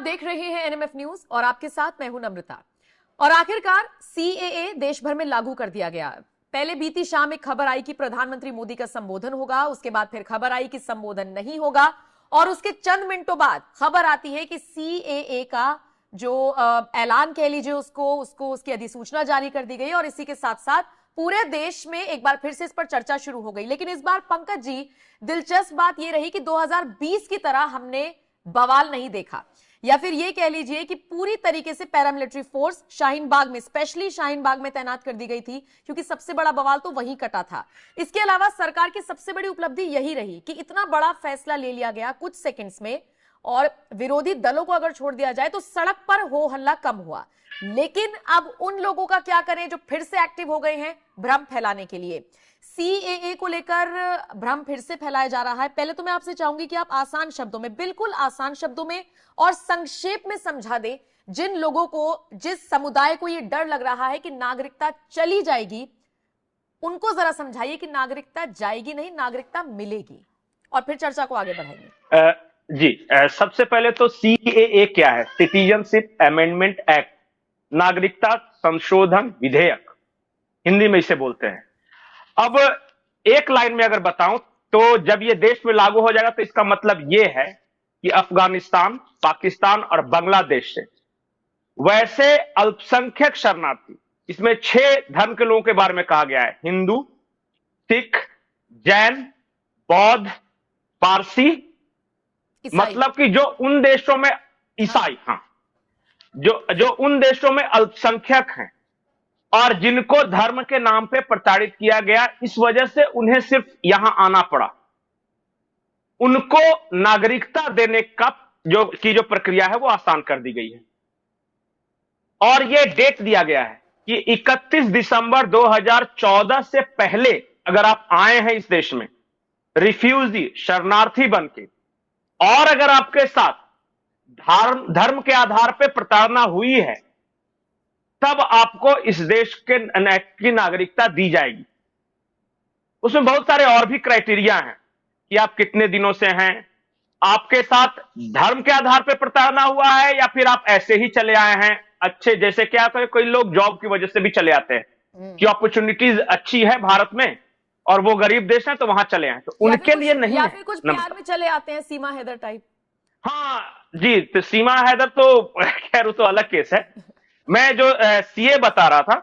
देख रहे हैं एनएमएफ न्यूज और आपके साथ मैं हूं नम्रता। और आखिरकार सीएए देश भर में लागू कर दिया गया। पहले बीती शाम एक खबर आई कि प्रधानमंत्री मोदी का संबोधन होगा, उसके बाद फिर खबर आई कि संबोधन नहीं होगा और उसके चंद मिनटों बाद खबर आती है कि सीएए का जो ऐलान कह लीजिए उसको उसकी अधिसूचना जारी कर दी गई और इसी के साथ साथ पूरे देश में एक बार फिर से इस पर चर्चा शुरू हो गई। लेकिन इस बार पंकज जी, दिलचस्प बात यह रही कि 2020 की तरह हमने बवाल नहीं देखा, या फिर ये कह लीजिए कि पूरी तरीके से पैरामिलिट्री फोर्स शाहीन बाग में, स्पेशली शाहीन बाग में तैनात कर दी गई थी, क्योंकि सबसे बड़ा बवाल तो वहीं कटा था। इसके अलावा सरकार की सबसे बड़ी उपलब्धि यही रही कि इतना बड़ा फैसला ले लिया गया कुछ सेकंड्स में, और विरोधी दलों को अगर छोड़ दिया जाए तो सड़क पर हो हल्ला कम हुआ। लेकिन अब उन लोगों का क्या करें जो फिर से एक्टिव हो गए हैं भ्रम फैलाने के लिए। सीएए को लेकर भ्रम फिर से फैलाया जा रहा है। पहले तो मैं आपसे चाहूंगी कि आप आसान शब्दों में, बिल्कुल आसान शब्दों में और संक्षेप में समझा दें जिन लोगों को, जिस समुदाय को ये डर लग रहा है कि नागरिकता चली जाएगी, उनको जरा समझाइए कि नागरिकता जाएगी नहीं, नागरिकता मिलेगी, और फिर चर्चा को आगे बढ़ाएंगे। सबसे पहले तो सीएए क्या है? सिटीजनशिप अमेंडमेंट एक्ट, नागरिकता संशोधन विधेयक, हिंदी में इसे बोलते हैं। अब एक लाइन में अगर बताऊं तो जब ये देश में लागू हो जाएगा तो इसका मतलब ये है कि अफगानिस्तान, पाकिस्तान और बांग्लादेश से वैसे अल्पसंख्यक शरणार्थी, इसमें 6 धर्म के लोगों के बारे में कहा गया है, हिंदू, सिख, जैन, बौद्ध, पारसी, मतलब कि जो उन देशों में ईसाई, हाँ, जो उन देशों में अल्पसंख्यक हैं और जिनको धर्म के नाम पे प्रताड़ित किया गया, इस वजह से उन्हें सिर्फ यहां आना पड़ा, उनको नागरिकता देने का जो प्रक्रिया है वो आसान कर दी गई है। और ये डेट दिया गया है कि 31 दिसंबर 2014 से पहले अगर आप आए हैं इस देश में रिफ्यूजी, शरणार्थी बनके, और अगर आपके साथ धर्म के आधार पर प्रताड़ना हुई है, तब आपको इस देश की नागरिकता दी जाएगी। उसमें बहुत सारे और भी क्राइटेरिया हैं कि आप कितने दिनों से हैं, आपके साथ धर्म के आधार पर प्रताड़ना हुआ है या फिर आप ऐसे ही चले आए हैं अच्छे, जैसे क्या तो कोई लोग जॉब की वजह से भी चले आते हैं कि अपॉर्चुनिटीज अच्छी है भारत में और वो गरीब देश है तो वहां चले आए, तो उनके लिए नहीं है। या फिर कुछ प्यार में चले आते हैं, सीमा हैदर टाइप। हाँ जी, तो सीमा हैदर तो खैर तो अलग केस है। मैं जो सीए बता रहा था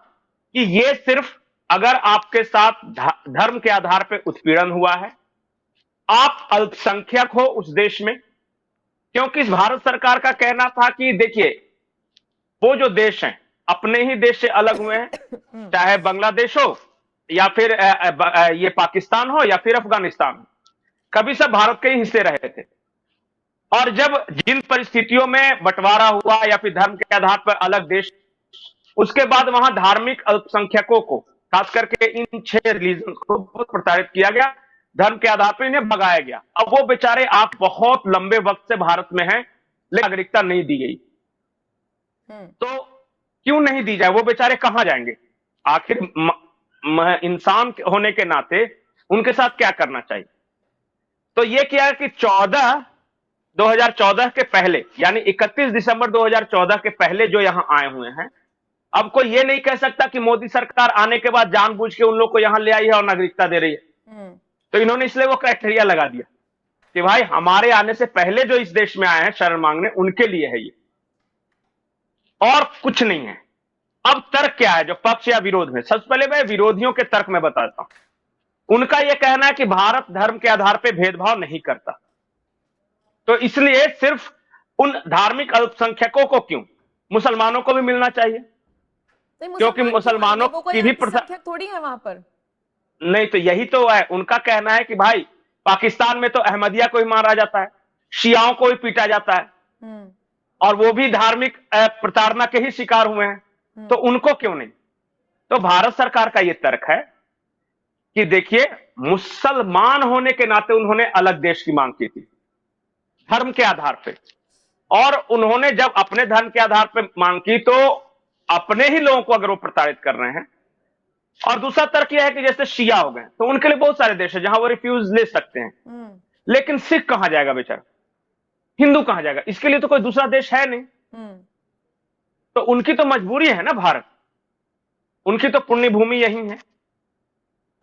कि ये सिर्फ अगर आपके साथ धर्म के आधार पर उत्पीड़न हुआ है, आप अल्पसंख्यक हो उस देश में, क्योंकि इस भारत सरकार का कहना था कि देखिए वो जो देश हैं अपने ही देश से अलग हुए हैं, चाहे बांग्लादेश हो या फिर ये पाकिस्तान हो या फिर अफगानिस्तान हो, कभी सब भारत के ही हिस्से रहे थे। और जब जिन परिस्थितियों में बंटवारा हुआ या फिर धर्म के आधार पर अलग देश, उसके बाद वहां धार्मिक अल्पसंख्यकों को, खास करके इन 6 रिलीजन को बहुत प्रताड़ित किया गया, धर्म के आधार पर इन्हें भगाया गया। अब वो बेचारे आप बहुत लंबे वक्त से भारत में हैं लेकिन नागरिकता नहीं दी गई, तो क्यों नहीं दी जाए? वो बेचारे कहां जाएंगे? आखिर इंसान होने के नाते उनके साथ क्या करना चाहिए? तो ये किया कि 2014 के पहले, यानी 31 दिसंबर 2014 के पहले जो यहां आए हुए हैं, अब कोई ये नहीं कह सकता कि मोदी सरकार आने के बाद जानबूझ के उन लोग को यहां ले आई है और नागरिकता दे रही है। तो इन्होंने इसलिए वो क्राइटेरिया लगा दिया कि भाई हमारे आने से पहले जो इस देश में आए हैं शरण मांगने, उनके लिए है ये, और कुछ नहीं है। अब तर्क क्या है जो पक्ष या विरोध में? सबसे पहले मैं विरोधियों के तर्क में बताता हूं। उनका यह कहना है कि भारत धर्म के आधार पर भेदभाव नहीं करता, तो इसलिए सिर्फ उन धार्मिक अल्पसंख्यकों को क्यों, मुसलमानों को भी मिलना चाहिए, क्योंकि मुसलमानों की भी थोड़ी है वहां पर। नहीं, तो यही तो है उनका कहना है कि भाई पाकिस्तान में तो अहमदिया को ही मारा जाता है, शियाओं को ही पीटा जाता है, और वो भी धार्मिक प्रताड़ना के ही शिकार हुए हैं, तो उनको क्यों नहीं? तो भारत सरकार का यह तर्क है कि देखिए, मुसलमान होने के नाते उन्होंने अलग देश की मांग की थी धर्म के आधार पे, और उन्होंने जब अपने धर्म के आधार पे मांग की तो अपने ही लोगों को अगर वो प्रताड़ित कर रहे हैं। और दूसरा तर्क यह है कि जैसे शिया हो गए तो उनके लिए बहुत सारे देश है जहां वो रिफ्यूज ले सकते हैं, लेकिन सिख कहां जाएगा बेचारा? हिंदू कहां जाएगा? इसके लिए तो कोई दूसरा देश है नहीं। हम्म। तो उनकी तो मजबूरी है ना भारत, उनकी तो पुण्य भूमि यही है,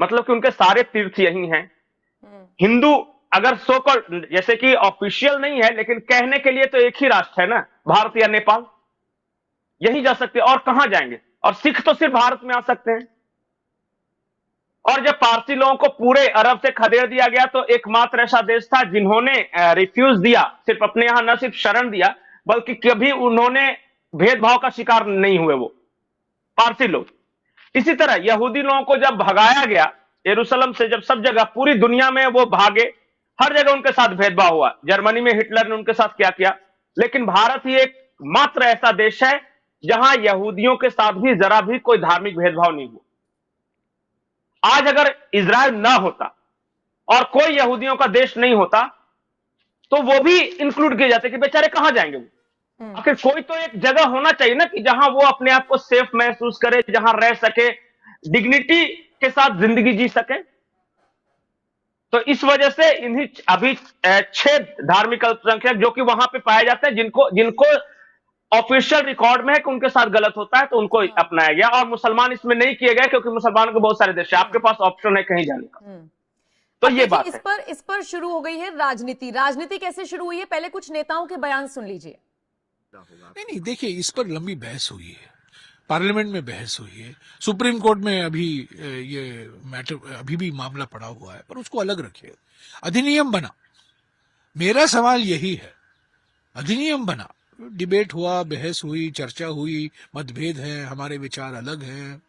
मतलब कि उनके सारे तीर्थ यही हैं। हिंदू अगर सो कॉल्ड, जैसे कि ऑफिशियल नहीं है लेकिन कहने के लिए तो एक ही राष्ट्र है ना, भारत या नेपाल, यही जा सकते हैं और कहां जाएंगे? और सिख तो सिर्फ भारत में आ सकते हैं। और जब पारसी लोगों को पूरे अरब से खदेड़ दिया गया तो एकमात्र ऐसा देश था जिन्होंने रिफ्यूज दिया, सिर्फ अपने यहां न सिर्फ शरण दिया बल्कि कभी उन्होंने भेदभाव का शिकार नहीं हुए, वो पारसी लोग। इसी तरह यहूदी लोगों को जब भगाया गया यरूशलेम से, जब सब जगह पूरी दुनिया में वो भागे, हर जगह उनके साथ भेदभाव हुआ। जर्मनी में हिटलर ने उनके साथ क्या किया, लेकिन भारत ही एक मात्र ऐसा देश है जहां यहूदियों के साथ भी जरा भी कोई धार्मिक भेदभाव नहीं हुआ। आज अगर इजराइल ना होता और कोई यहूदियों का देश नहीं होता तो वो भी इंक्लूड किए जाते कि बेचारे कहां जाएंगे वो। आखिर कोई तो एक जगह होना चाहिए ना कि जहां वो अपने आप को सेफ महसूस करे, जहां रह सके, डिग्निटी के साथ जिंदगी जी सके। तो इस वजह से इन्हीं अभी 6 धार्मिक अल्पसंख्यक जो कि वहां पे पाए जाते हैं, जिनको ऑफिशियल रिकॉर्ड में है कि उनके साथ गलत होता है तो उनको अपनाया गया, और मुसलमान इसमें नहीं किए गए क्योंकि मुसलमानों के बहुत सारे देश है, आपके पास ऑप्शन है कहीं जाने का। तो ये बात है। इस पर शुरू हो गई है राजनीति। राजनीति कैसे शुरू हुई है, पहले कुछ नेताओं के बयान सुन लीजिए। नहीं, देखिए, इस पर लंबी बहस हुई है, पार्लियामेंट में बहस हुई है, सुप्रीम कोर्ट में अभी ये मैटर अभी भी मामला पड़ा हुआ है, पर उसको अलग रखिए। अधिनियम बना, मेरा सवाल यही है, अधिनियम बना, डिबेट हुआ, बहस हुई, चर्चा हुई, मतभेद हैं, हमारे विचार अलग हैं,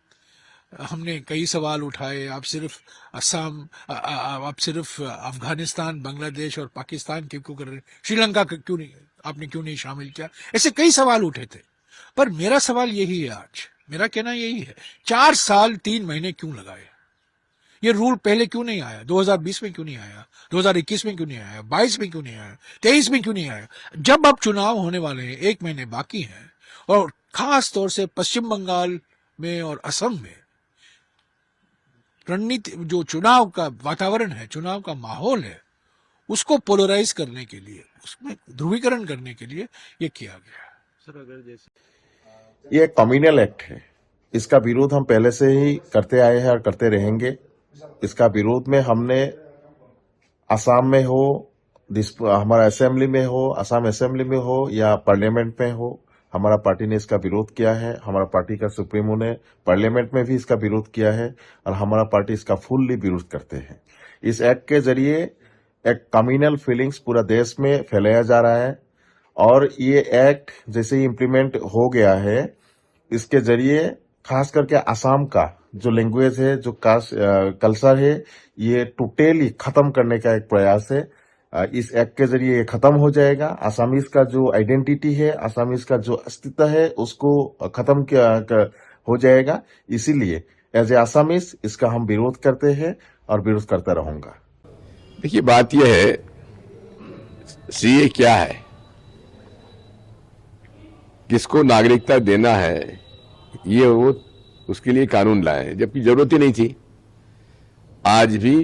हमने कई सवाल उठाए। आप सिर्फ असम, आप सिर्फ अफगानिस्तान, बांग्लादेश और पाकिस्तान क्यों कर रहे हैं, श्रीलंका क्यों नहीं, आपने क्यों नहीं शामिल किया, ऐसे कई सवाल उठे थे। पर मेरा सवाल यही है, आज मेरा कहना यही है, 4 साल 3 महीने क्यों लगाए? ये रूल पहले क्यों नहीं आया? 2020 में क्यों नहीं आया? 2021 में क्यों नहीं आया? 22 में क्यों नहीं आया? 23 में क्यों नहीं आया? जब अब चुनाव होने वाले हैं, 1 महीने बाकी हैं, और खास तौर से पश्चिम बंगाल में और असम में रणनीति, जो चुनाव का वातावरण है, चुनाव का माहौल है, उसको पोलराइज करने के लिए, उसमें ध्रुवीकरण करने के लिए ये किया गया। सर, अगर जैसे ये कम्युनल एक्ट है, इसका विरोध हम पहले से ही करते आए हैं और करते रहेंगे। इसका विरोध में हमने असम में हो, हमारा असेंबली में हो, असम असेंबली में हो या पार्लियामेंट में हो, हमारा पार्टी ने इसका विरोध किया है। हमारा पार्टी का सुप्रीमो ने पार्लियामेंट में भी इसका विरोध किया है और हमारा पार्टी इसका फुल्ली विरोध करते हैं। इस एक्ट के जरिए एक कम्युनल फीलिंग्स पूरा देश में फैलाया जा रहा है, और ये एक्ट जैसे ही इम्प्लीमेंट हो गया है, इसके जरिए खास करके असम का जो लैंग्वेज है, जो कल्चर है, ये टोटली खत्म करने का एक प्रयास है। इस एक्ट के जरिए ये खत्म हो जाएगा। असमीज का जो आइडेंटिटी है, असमीज का जो अस्तित्व है, उसको खत्म हो जाएगा। इसीलिए एज ए असमीज इसका हम विरोध करते हैं और विरोध करता रहूंगा। देखिए, बात यह है, सीए क्या है, किसको नागरिकता देना है, ये वो उसके लिए कानून लाए, जबकि जरूरत ही नहीं थी। आज भी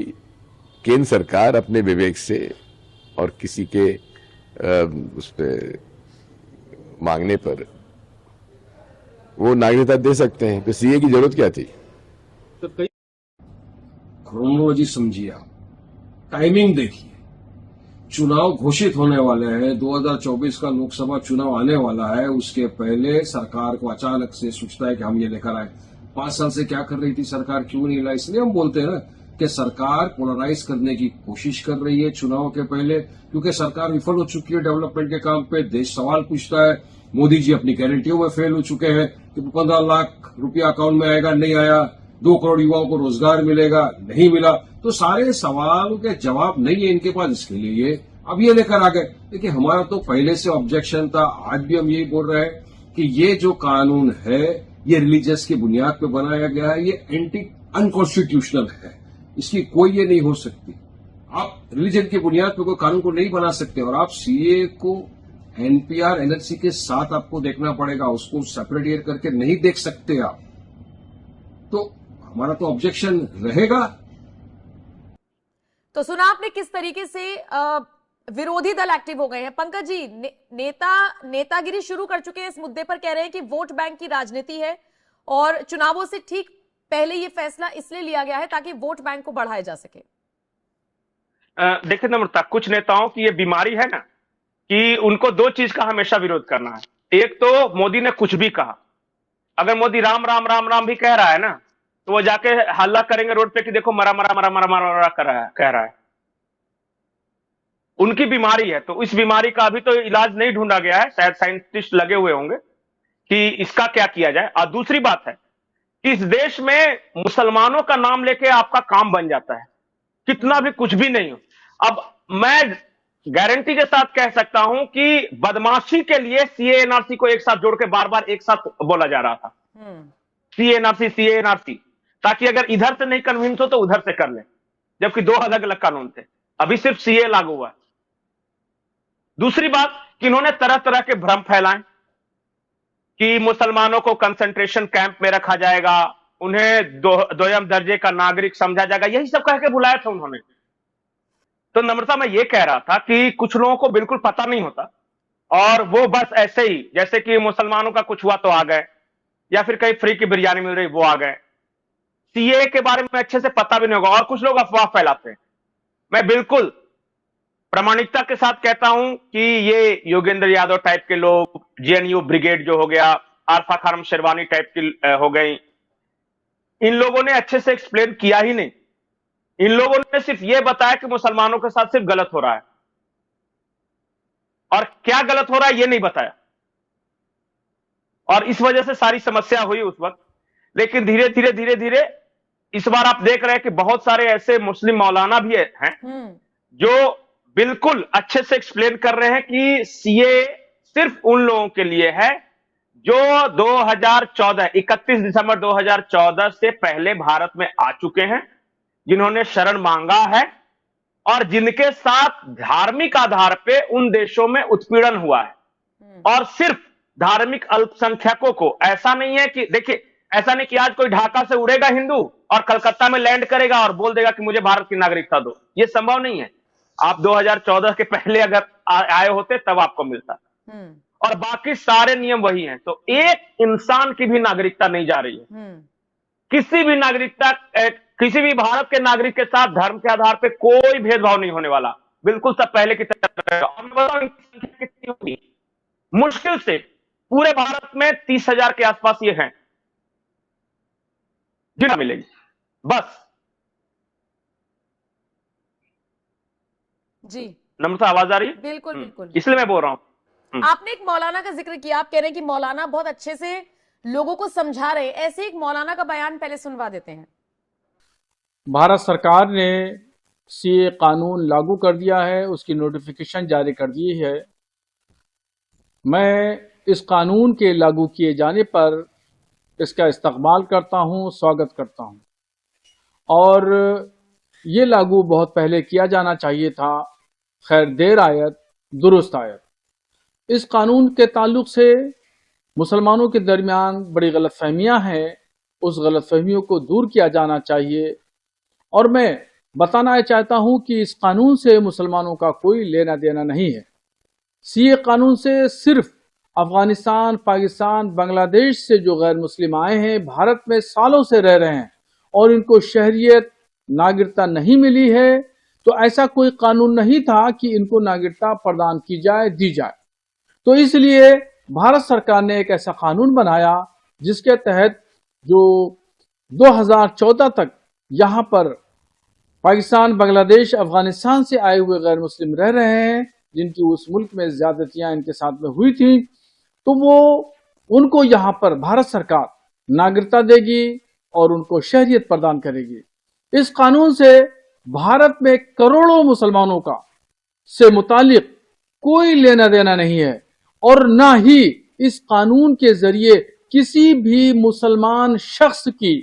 केंद्र सरकार अपने विवेक से और किसी के उस पे मांगने पर वो नागरिकता दे सकते हैं, तो सीए की जरूरत क्या थी? क्रोनोलॉजी समझिए, आप टाइमिंग देखिए, चुनाव घोषित होने वाले हैं, 2024 का लोकसभा चुनाव आने वाला है, उसके पहले सरकार को अचानक से सोचता है कि हम ये लेकर आए। 5 साल से क्या कर रही थी सरकार, क्यों नहीं लाई? इसलिए हम बोलते हैं ना कि सरकार पोलराइज करने की कोशिश कर रही है चुनाव के पहले, क्योंकि सरकार विफल हो चुकी है डेवलपमेंट के काम पे। देश सवाल पूछता है, मोदी जी अपनी गारंटियों में फेल हो चुके हैं कि 15 लाख रुपया अकाउंट में आएगा, नहीं आया, 2 करोड़ युवाओं को रोजगार मिलेगा, नहीं मिला। तो सारे सवालों के जवाब नहीं है इनके पास, इसके लिए ये अब ये लेकर आ गए। देखिए, हमारा तो पहले से ऑब्जेक्शन था, आज भी हम यही बोल रहे हैं कि ये जो कानून है, ये रिलीजियस की बुनियाद पे बनाया गया है, ये अनकॉन्स्टिट्यूशनल है, इसकी कोई ये नहीं हो सकती। आप रिलीजन की बुनियाद पे कोई कानून को नहीं बना सकते, और आप सीए को एनपीआर एनआरसी के साथ आपको देखना पड़ेगा, उसको सेपरेट करके नहीं देख सकते आप। तो हमारा तो ऑब्जेक्शन रहेगा। तो सुना आपने किस तरीके से विरोधी दल एक्टिव हो गए हैं। पंकज जी, नेतागिरी शुरू कर चुके हैं इस मुद्दे पर, कह रहे हैं कि वोट बैंक की राजनीति है और चुनावों से ठीक पहले ये फैसला इसलिए लिया गया है ताकि वोट बैंक को बढ़ाया जा सके। देखिए नम्रता, कुछ नेताओं की ये बीमारी है ना कि उनको दो चीज का हमेशा विरोध करना है। एक तो मोदी ने कुछ भी कहा, अगर मोदी राम राम राम राम भी कह रहा है ना, तो वो जाके हल्ला करेंगे रोड पे कि देखो मरा मरा मरा मरा मरा मरा कह रहा है। उनकी बीमारी है, तो इस बीमारी का अभी तो इलाज नहीं ढूंढा गया है, शायद साइंटिस्ट लगे हुए होंगे कि इसका क्या किया जाए। और दूसरी बात है कि इस देश में मुसलमानों का नाम लेके आपका काम बन जाता है, कितना भी कुछ भी नहीं हो। अब मैं गारंटी के साथ कह सकता हूं कि बदमाशी के लिए सीए एनआरसी को एक साथ जोड़ के बार बार एक साथ बोला जा रहा था, सीए एनआरसी, ताकि अगर इधर से नहीं कन्विंस हो तो उधर से कर ले, जबकि दो अलग अलग कानून थे। अभी सिर्फ सीए लागू हुआ है। दूसरी बात कि इन्होंने तरह तरह के भ्रम फैलाए कि मुसलमानों को कंसंट्रेशन कैंप में रखा जाएगा, उन्हें दोयम दर्जे का नागरिक समझा जाएगा, यही सब कह के बुलाया था उन्होंने। तो नम्रता, मैं ये कह रहा था कि कुछ लोगों को बिल्कुल पता नहीं होता और वो बस ऐसे ही, जैसे कि मुसलमानों का कुछ हुआ तो आ गए, या फिर कहीं फ्री की बिरयानी मिल रही वो आ गए। सीए के बारे में अच्छे से पता भी नहीं होगा और कुछ लोग अफवाह फैलाते हैं। मैं बिल्कुल प्रामाणिकता के साथ कहता हूं कि ये योगेंद्र यादव टाइप के लोग, जेएनयू ब्रिगेड जो हो गया, आरफा खानम शेरवानी टाइप की हो गई, इन लोगों ने अच्छे से एक्सप्लेन किया ही नहीं। इन लोगों ने सिर्फ ये बताया कि मुसलमानों के साथ सिर्फ गलत हो रहा है, और क्या गलत हो रहा है ये नहीं बताया, और इस वजह से सारी समस्या हुई उस वक्त। लेकिन धीरे धीरे धीरे धीरे इस बार आप देख रहे हैं कि बहुत सारे ऐसे मुस्लिम मौलाना भी हैं जो बिल्कुल अच्छे से एक्सप्लेन कर रहे हैं कि सीए सिर्फ उन लोगों के लिए है जो 2014 31 दिसंबर 2014 से पहले भारत में आ चुके हैं, जिन्होंने शरण मांगा है और जिनके साथ धार्मिक आधार पे उन देशों में उत्पीड़न हुआ है। और सिर्फ धार्मिक अल्पसंख्यकों को, ऐसा नहीं है कि देखिए, ऐसा नहीं कि आज कोई ढाका से उड़ेगा हिंदू और कलकत्ता में लैंड करेगा और बोल देगा कि मुझे भारत की नागरिकता दो, यह संभव नहीं है। आप 2014 के पहले अगर आए होते तब आपको मिलता, और बाकी सारे नियम वही हैं। तो एक इंसान की भी नागरिकता नहीं जा रही है। किसी भी नागरिकता, किसी भी भारत के नागरिक के साथ धर्म के आधार पे कोई भेदभाव नहीं होने वाला, बिल्कुल सब पहले की तरह। कितनी होगी? मुश्किल से पूरे भारत में 30,000 के आसपास ये हैं जिन्हें मिलेगी बस। जी नम्रता, आवाज आ रही है? बिल्कुल बिल्कुल, इसलिए मैं बोल रहा हूं। आपने एक मौलाना का जिक्र किया, आप कह रहे हैं कि मौलाना बहुत अच्छे से लोगों को समझा रहे हैं। ऐसे एक मौलाना का बयान पहले सुनवा देते हैं। भारत सरकार ने सीए कानून लागू कर दिया है, उसकी नोटिफिकेशन जारी कर दी है। मैं इस कानून के लागू किए जाने पर इसका इस्तकबाल करता हूं, स्वागत करता हूं, और ये लागू बहुत पहले किया जाना चाहिए था। खैर देर आयत दुरुस्त आयत। इस कानून के ताल्लुक से मुसलमानों के दरमियान बड़ी गलतफहमियां हैं, उस गलतफहमियों को दूर किया जाना चाहिए। और मैं बताना चाहता हूं कि इस कानून से मुसलमानों का कोई लेना देना नहीं है। सीए कानून से सिर्फ अफगानिस्तान, पाकिस्तान, बांग्लादेश से जो गैर मुस्लिम आए हैं, भारत में सालों से रह रहे हैं और इनको शहरियत, नागरिकता नहीं मिली है, तो ऐसा कोई कानून नहीं था कि इनको नागरिकता प्रदान की जाए, दी जाए। तो इसलिए भारत सरकार ने एक ऐसा कानून बनाया जिसके तहत जो 2014 तक यहाँ पर पाकिस्तान, बांग्लादेश, अफगानिस्तान से आए हुए गैर मुस्लिम रह रहे हैं, जिनकी उस मुल्क में ज्यादतियां इनके साथ में हुई थी, तो वो उनको यहाँ पर भारत सरकार नागरिकता देगी और उनको शहरियत प्रदान करेगी। इस कानून से भारत में करोड़ों मुसलमानों का से मुतालिक कोई लेना देना नहीं है, और ना ही इस कानून के जरिए किसी भी मुसलमान शख्स की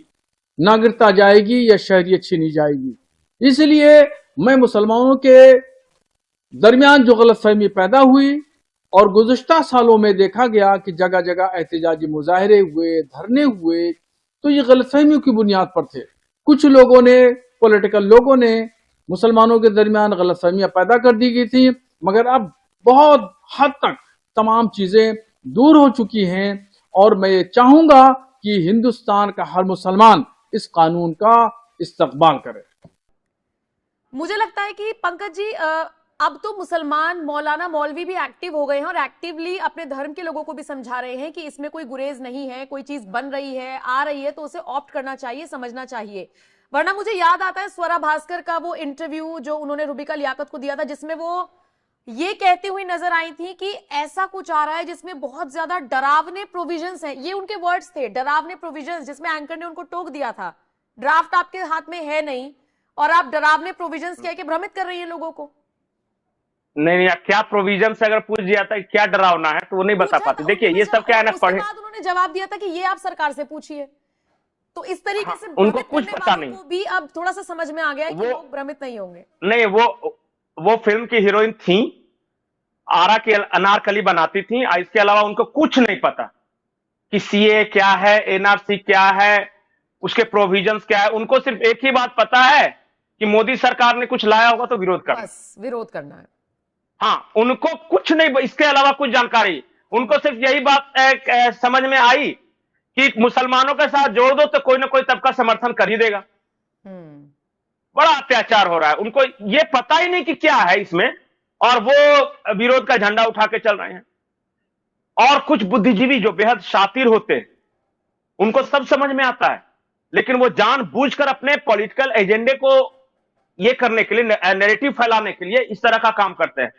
नागरिकता जाएगी या शहरियत छीनी जाएगी। इसलिए मैं मुसलमानों के दरमियान जो गलतफहमी पैदा हुई और गुज़श्ता सालों में देखा गया कि जगह जगह एहतजाजी मुजाहरे हुए, धरने हुए, तो ये गलतफहमियों की बुनियाद पर थे। कुछ लोगों ने, पॉलिटिकल लोगों ने मुसलमानों के दरमियान गलतफहमियां पैदा कर दी गई थी मगर अब बहुत हद तक तमाम चीजें दूर हो चुकी हैं और मैं ये चाहूंगा कि हिंदुस्तान का हर मुसलमान इस कानून का इस्तकबाल करे। मुझे लगता है कि पंकज जी अब तो मुसलमान मौलाना मौलवी भी एक्टिव हो गए हैं और एक्टिवली अपने धर्म के लोगों को भी समझा रहे हैं कि इसमें कोई गुरेज नहीं है, कोई चीज बन रही है, आ रही है तो उसे ऑप्ट करना चाहिए, समझना चाहिए। वरना मुझे याद आता है स्वरा भास्कर का वो इंटरव्यू जो उन्होंने रुबिका लियाकत को दिया था, जिसमें वो ये कहती हुई नजर आई थी कि ऐसा कुछ आ रहा है जिसमें बहुत ज्यादा डरावने प्रोविजंस हैं। ये उनके वर्ड्स थे, डरावने प्रोविजंस, जिसमें एंकर ने उनको टोक दिया था, ड्राफ्ट आपके हाथ में है नहीं और आप डरावने प्रोविजंस कह के भ्रमित कर रही है लोगों को। नहीं, क्या प्रोविजन से अगर पूछ दिया था क्या डरावना है तो वो नहीं बता पाती। देखिए ये सब क्या है ना, पढ़े बाद उन्होंने जवाब दिया था कि ये आप सरकार से पूछिए। तो इस तरीके से उनको कुछ पता नहीं, वो भी अब थोड़ा सा समझ में आ गया है कि लोग भ्रमित नहीं होंगे। नहीं, वो फिल्म की हीरोइन थी, आरा की अनारकली बनाती थी, इसके अलावा उनको कुछ नहीं पता कि सीए क्या है, एनआरसी क्या है, उसके प्रोविजंस क्या है। उनको सिर्फ एक ही बात पता है कि मोदी सरकार ने कुछ लाया होगा तो विरोध करना, बस विरोध करना है। हाँ, उनको कुछ नहीं, इसके अलावा कुछ जानकारी। उनको सिर्फ यही बात समझ में आई कि मुसलमानों के साथ जोड़ दो तो कोई ना कोई तबका समर्थन कर ही देगा। बड़ा अत्याचार हो रहा है, उनको ये पता ही नहीं कि क्या है इसमें, और वो विरोध का झंडा उठा के चल रहे हैं। और कुछ बुद्धिजीवी जो बेहद शातिर होते हैं उनको सब समझ में आता है, लेकिन वो जानबूझकर अपने पॉलिटिकल एजेंडे को ये करने के लिए, नैरेटिव फैलाने के लिए इस तरह का काम करते हैं।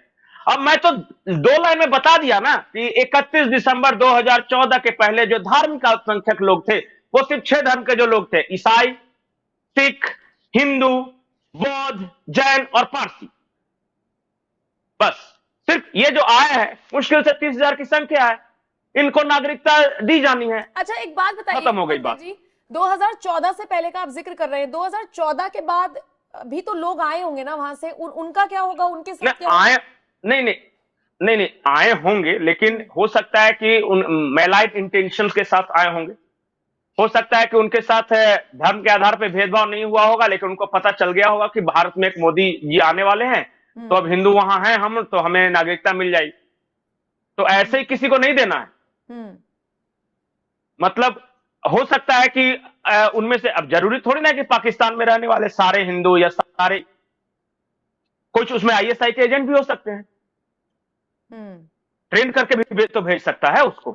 अब मैं तो 2 लाइन में बता दिया ना कि 31 दिसंबर 2014 के पहले जो धार्मिक अल्पसंख्यक लोग थे वो सिर्फ 6 धर्म के जो लोग थे, ईसाई, सिख, हिंदू, बौद्ध, जैन और पारसी। बस सिर्फ ये जो आए हैं मुश्किल से 30,000 की संख्या है, इनको नागरिकता दी जानी है। अच्छा एक बात बताइए, खत्म हो गई बात जी 2014 से पहले का आप जिक्र कर रहे हैं, 2014 के बाद भी तो लोग आए होंगे ना वहां से, उनका क्या होगा, उनके साथ क्या आए? नहीं आए होंगे, लेकिन हो सकता है कि उन मेलाइट इंटेंशंस के साथ आए होंगे। हो सकता है कि उनके साथ धर्म के आधार पर भेदभाव नहीं हुआ होगा, लेकिन उनको पता चल गया होगा कि भारत में एक मोदी जी आने वाले हैं, तो अब हिंदू वहां हैं हम, तो हमें नागरिकता मिल जाएगी। तो ऐसे ही किसी को नहीं देना है। मतलब हो सकता है कि उनमें से, अब जरूरी थोड़ी ना कि पाकिस्तान में रहने वाले सारे हिंदू या सारे, कुछ उसमें आईएसआई के एजेंट भी हो सकते हैं, ट्रेन करके भी तो भेज सकता है उसको।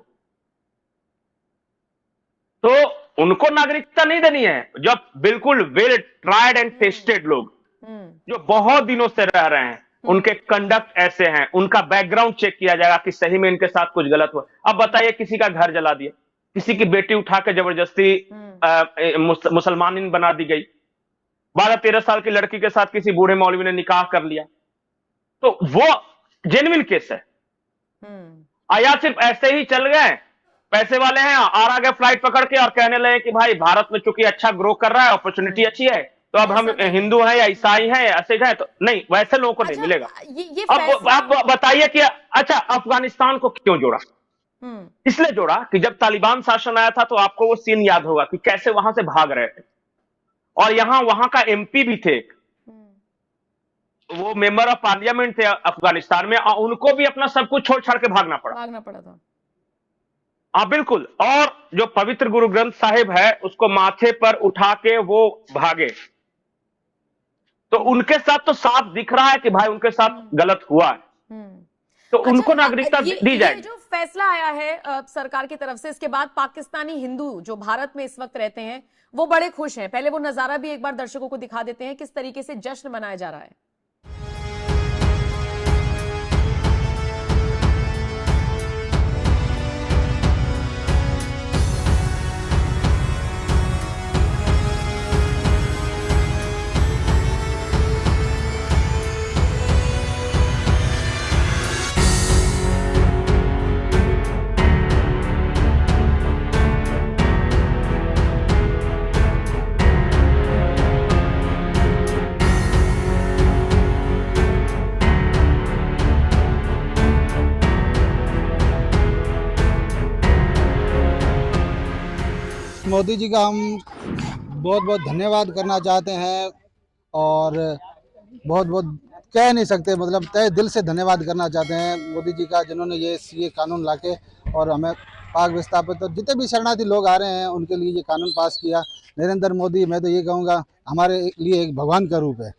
तो उनको नागरिकता नहीं देनी है। जब बिल्कुल वेल ट्राइड एंड टेस्टेड लोग जो बहुत दिनों से रह रहे हैं, उनके कंडक्ट ऐसे हैं, उनका बैकग्राउंड चेक किया जाएगा कि सही में इनके साथ कुछ गलत हुआ। अब बताइए, किसी का घर जला दिया, किसी की बेटी उठा के जबरदस्ती मुसलमान बना दी गई, 12-13 साल की लड़की के साथ किसी बूढ़े मौलवी ने निकाह कर लिया, तो वो जेन्युइन केस है। या सिर्फ ऐसे ही चल गए, पैसे वाले हैं, आ गए फ्लाइट पकड़ के और कहने लगे कि भाई भारत में चूंकि अच्छा ग्रो कर रहा है, अपॉर्चुनिटी अच्छी है, तो अब हम हिंदू हैं या ईसाई हैं या ऐसे हैं, तो नहीं, वैसे लोगों को नहीं मिलेगा। अब आप बताइए कि अच्छा अफगानिस्तान को क्यों जोड़ा? इसलिए जोड़ा कि जब तालिबान शासन आया था तो आपको वो सीन याद होगा कि कैसे वहां से भाग रहे थे, और वहां का एमपी भी थे, वो मेंबर ऑफ पार्लियामेंट थे अफगानिस्तान में, और उनको भी अपना सब कुछ छोड़ छाड़ के भागना पड़ा था। हाँ बिल्कुल। और जो पवित्र गुरु ग्रंथ साहिब है उसको माथे पर उठा के वो भागे, तो उनके साथ तो साफ दिख रहा है कि भाई उनके साथ गलत हुआ है, तो उनको नागरिकता दी जाएगी। जो फैसला आया है सरकार की तरफ से, इसके बाद पाकिस्तानी हिंदू जो भारत में इस वक्त रहते हैं वो बड़े खुश हैं। पहले वो नजारा भी एक बार दर्शकों को दिखा देते हैं किस तरीके से जश्न मनाया जा रहा है। मोदी जी का हम बहुत बहुत धन्यवाद करना चाहते हैं और बहुत बहुत कह नहीं सकते, मतलब तहे दिल से धन्यवाद करना चाहते हैं मोदी जी का, जिन्होंने ये सीए कानून लाके और हमें पाक विस्थापित और जितने भी शरणार्थी लोग आ रहे हैं उनके लिए ये कानून पास किया। नरेंद्र मोदी, मैं तो ये कहूँगा, हमारे लिए एक भगवान का रूप है।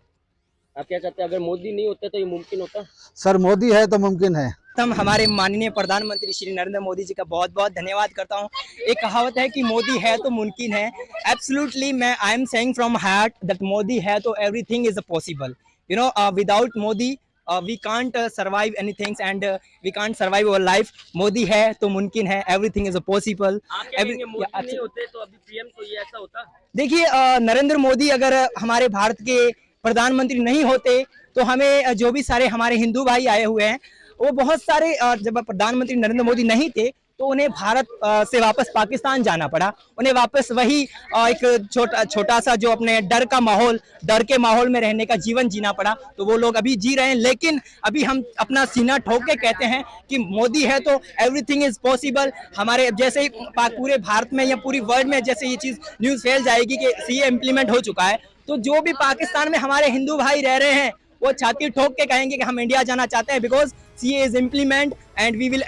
आप क्या चाहते हैं, अगर मोदी नहीं होते तो ये मुमकिन होता? सर, मोदी है तो मुमकिन है। हम हमारे माननीय प्रधानमंत्री श्री नरेंद्र मोदी जी का बहुत बहुत धन्यवाद करता हूँ। एक कहावत है कि मोदी है तो मुमकिन है। एब्सोल्युटली, मैं I am saying from heart that Modi है तो everything is possible. You know, without Modi we can't survive anything and we can't survive our life. Modi है तो मुमकिन है, everything is possible. आप क्या कहेंगे, मोदी नहीं होते तो अभी पीएम तो ये ऐसा होता? देखिए, नरेंद्र मोदी अगर हमारे भारत के प्रधानमंत्री नहीं होते तो हमें जो भी सारे हमारे हिंदू भाई आए हुए हैं वो बहुत सारे, जब प्रधानमंत्री नरेंद्र मोदी नहीं थे तो उन्हें भारत से वापस पाकिस्तान जाना पड़ा। उन्हें वापस वही एक छोटा सा जो अपने डर के माहौल में रहने का जीवन जीना पड़ा। तो वो लोग अभी जी रहे हैं, लेकिन अभी हम अपना सीना ठोक के कहते हैं कि मोदी है तो एवरीथिंग इज पॉसिबल। हमारे जैसे ही पूरे भारत में या पूरी वर्ल्ड में जैसे ये चीज न्यूज फैल जाएगी कि सीए इम्प्लीमेंट हो चुका है, तो जो भी पाकिस्तान में हमारे हिंदू भाई रह रहे हैं वो छाती ठोक के कहेंगे कि हम इंडिया जाना चाहते हैं, because CA is implement and we will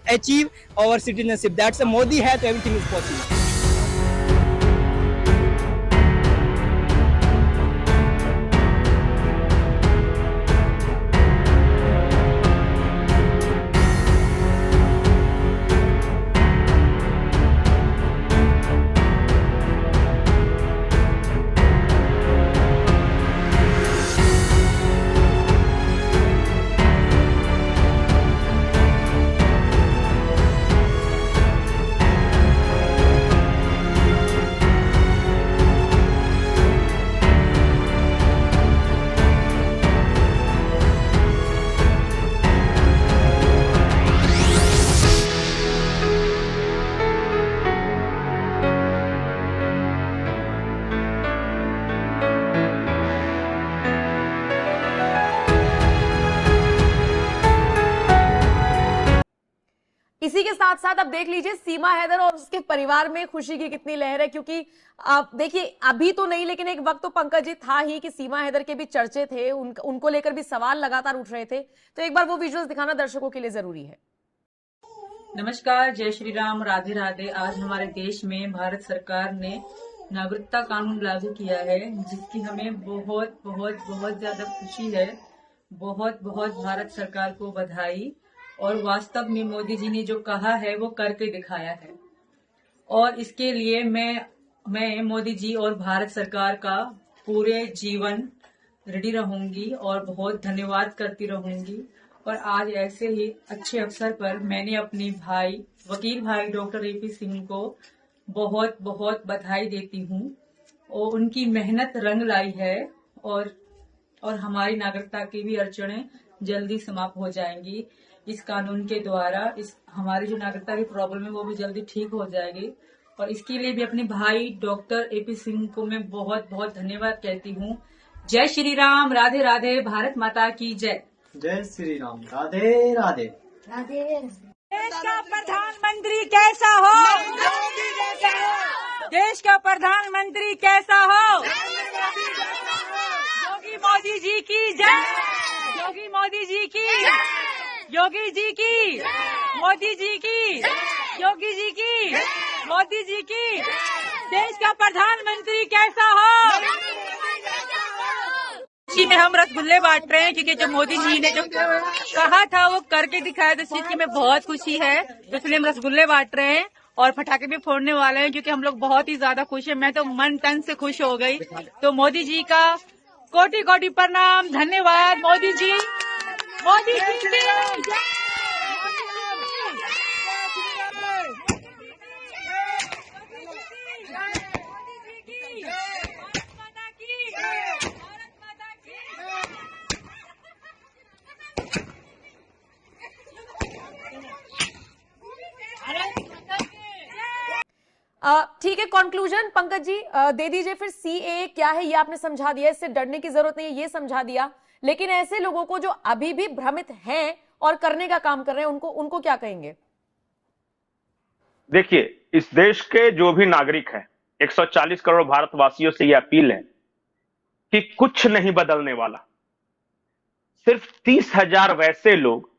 achieve our citizenship. That's a Modi hai to everything is possible. इसी के साथ साथ अब देख लीजिए सीमा हैदर और उसके परिवार में खुशी की कितनी लहर है, क्योंकि आप देखिए अभी तो नहीं लेकिन एक वक्त तो पंकज जी था ही कि सीमा हैदर के भी चर्चे थे, उनको लेकर भी सवाल लगातार उठ रहे थे। तो एक बार वो विजुअल्स दिखाना दर्शकों के लिए जरूरी है। नमस्कार, जय श्री राम, राधे राधे। आज हमारे देश में भारत सरकार ने नागरिकता कानून लागू किया है, जिसकी हमें बहुत बहुत बहुत ज्यादा खुशी है। बहुत बहुत भारत सरकार को बधाई। और वास्तव में मोदी जी ने जो कहा है वो करके दिखाया है, और इसके लिए मैं मोदी जी और भारत सरकार का पूरे जीवन रेडी रहूंगी और बहुत धन्यवाद करती रहूंगी। और आज ऐसे ही अच्छे अवसर पर मैंने अपने भाई वकील भाई डॉक्टर एपी सिंह को बहुत बहुत बधाई देती हूँ, और उनकी मेहनत रंग लाई है, और हमारी नागरिकता की भी अड़चनें जल्दी समाप्त हो जाएंगी इस कानून के द्वारा। इस हमारी जो नागरिकता की प्रॉब्लम है वो भी जल्दी ठीक हो जाएगी, और इसके लिए भी अपने भाई डॉक्टर एपी सिंह को मैं बहुत बहुत धन्यवाद कहती हूँ। जय श्री राम, राधे राधे, भारत माता की जय। जय श्री राम, राधे राधे। देश का प्रधानमंत्री कैसा हो? देश का प्रधानमंत्री कैसा हो? योगी मोदी जी की जय, योगी मोदी जी की, योगी जी की, मोदी जी की, योगी जी की, मोदी जी की। देश का प्रधानमंत्री कैसा हो? जी में हम रसगुल्ले बांट रहे हैं, क्योंकि जो मोदी जी ने जो कहा था वो करके दिखाया, तो इस चीज की हमें बहुत खुशी है। तो इसलिए हम रसगुल्ले बांट रहे हैं और पटाखे भी फोड़ने वाले हैं, क्योंकि हम लोग बहुत ही ज्यादा खुश हैं। मैं तो मन तन से खुश हो गई। तो मोदी जी का कोटि कोटि प्रणाम, धन्यवाद मोदी जी। मोदी जी की जय। ठीक है, कंक्लूजन पंकज जी दे दीजिए फिर। सीएए क्या है ये आपने समझा दिया, इससे डरने की जरूरत नहीं है ये समझा दिया, लेकिन ऐसे लोगों को जो अभी भी भ्रमित हैं और करने का काम कर रहे हैं उनको क्या कहेंगे? देखिए, इस देश के जो भी नागरिक हैं, 140 करोड़ भारतवासियों से यह अपील है कि कुछ नहीं बदलने वाला। सिर्फ 30,000 वैसे लोग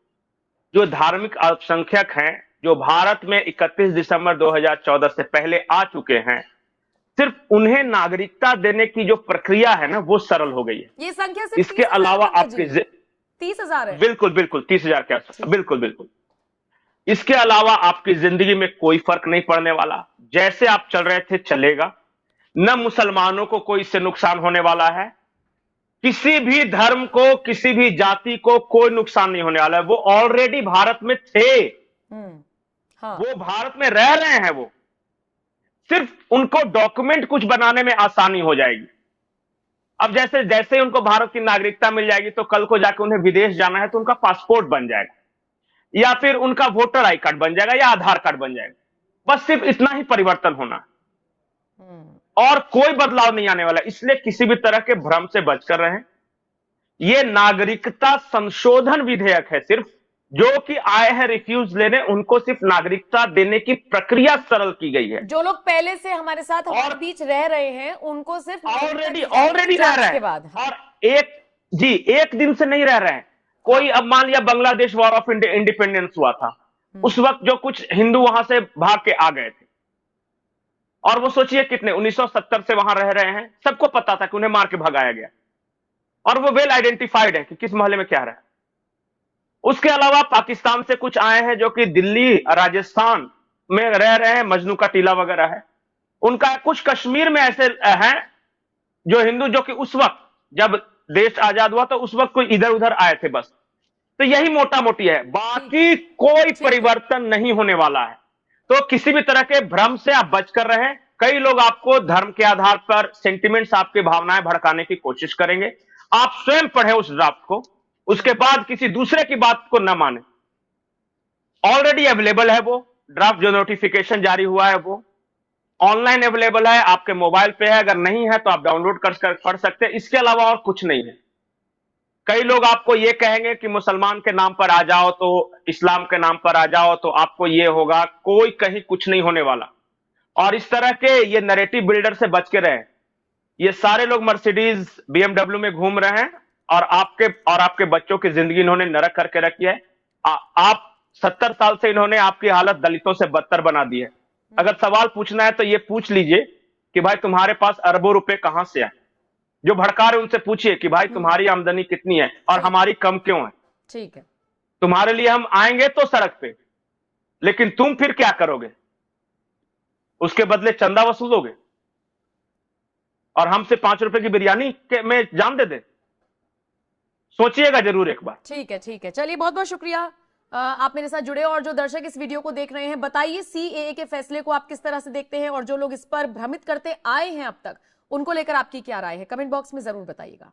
जो धार्मिक अल्पसंख्यक हैं, जो भारत में 31 दिसंबर 2014 से पहले आ चुके हैं, सिर्फ उन्हें नागरिकता देने की जो प्रक्रिया है ना, वो सरल हो गई है। ये संख्या सिर्फ इसके अलावा आपके 30,000 है। बिल्कुल 30,000 के आसपास, बिल्कुल। इसके अलावा आपकी जिंदगी में कोई फर्क नहीं पड़ने वाला। जैसे आप चल रहे थे चलेगा। न मुसलमानों को कोई इससे नुकसान होने वाला है, किसी भी धर्म को, किसी भी जाति को कोई नुकसान नहीं होने वाला है। वो ऑलरेडी भारत में थे, हाँ। वो भारत में रह रहे हैं। वो सिर्फ उनको डॉक्यूमेंट कुछ बनाने में आसानी हो जाएगी। अब जैसे जैसे उनको भारत की नागरिकता मिल जाएगी तो कल को जाकर उन्हें विदेश जाना है तो उनका पासपोर्ट बन जाएगा, या फिर उनका वोटर आई कार्ड बन जाएगा, या आधार कार्ड बन जाएगा। बस सिर्फ इतना ही परिवर्तन होना, और कोई बदलाव नहीं आने वाला। इसलिए किसी भी तरह के भ्रम से बचकर रहें। यह नागरिकता संशोधन विधेयक है सिर्फ, जो कि आए हैं रिफ्यूज लेने, उनको सिर्फ नागरिकता देने की प्रक्रिया सरल की गई है। जो लोग पहले से हमारे साथ हमारे बीच रह रहे हैं उनको सिर्फ ऑलरेडी रह रहे हैं, और एक दिन से नहीं रह रहे हैं। कोई, अब मान लिया बांग्लादेश वॉर ऑफ इंडिपेंडेंस हुआ था, उस वक्त जो कुछ हिंदू वहां से भाग के आ गए थे, और वो सोचिए कितने 1970 से वहां रह रहे हैं। सबको पता था कि उन्हें मार के भगाया गया, और वो वेल आइडेंटिफाइड है कि किस मोहल्ले में क्या रहा है। उसके अलावा पाकिस्तान से कुछ आए हैं जो कि दिल्ली, राजस्थान में रह रहे हैं, मजनू का टीला वगैरह है उनका। कुछ कश्मीर में ऐसे हैं जो हिंदू, जो कि उस वक्त जब देश आजाद हुआ तो उस वक्त कोई इधर उधर आए थे बस। तो यही मोटा मोटी है, बाकी कोई परिवर्तन नहीं होने वाला है। तो किसी भी तरह के भ्रम से आप बचकर रहें। कई लोग आपको धर्म के आधार पर, सेंटिमेंट्स, आपके भावनाएं भड़काने की कोशिश करेंगे। आप स्वयं पढ़ें उस ड्राफ्ट को, उसके बाद किसी दूसरे की बात को न माने। ऑलरेडी अवेलेबल है वो ड्राफ्ट, जो नोटिफिकेशन जारी हुआ है वो ऑनलाइन अवेलेबल है, आपके मोबाइल पे है। अगर नहीं है तो आप डाउनलोड कर पढ़ सकते हैं। इसके अलावा और कुछ नहीं है। कई लोग आपको ये कहेंगे कि मुसलमान के नाम पर आ जाओ, तो इस्लाम के नाम पर आ जाओ तो आपको ये होगा। कोई कहीं कुछ नहीं होने वाला। और इस तरह के ये नैरेटिव बिल्डर से बच के रहे। ये सारे लोग मर्सिडीज, BMW में घूम रहे हैं, और आपके बच्चों की जिंदगी इन्होंने नरक करके रखी है। आप 70 साल से इन्होंने आपकी हालत दलितों से बदतर बना दी है। अगर सवाल पूछना है तो ये पूछ लीजिए कि भाई तुम्हारे पास अरबों रुपए कहां से आए। जो भड़का रहे उनसे पूछिए कि भाई तुम्हारी आमदनी कितनी है और हमारी कम क्यों है। ठीक है, तुम्हारे लिए हम आएंगे तो सड़क पे, लेकिन तुम फिर क्या करोगे? उसके बदले चंदा वसूलोगे और हमसे 5 रुपए की बिरयानी में जान दे दे। सोचिएगा जरूर एक बार। ठीक है। चलिए, बहुत बहुत शुक्रिया आप मेरे साथ जुड़े। और जो दर्शक इस वीडियो को देख रहे हैं, बताइए CAA के फैसले को आप किस तरह से देखते हैं, और जो लोग इस पर भ्रमित करते आए हैं अब तक, उनको लेकर आपकी क्या राय है, कमेंट बॉक्स में जरूर बताइएगा।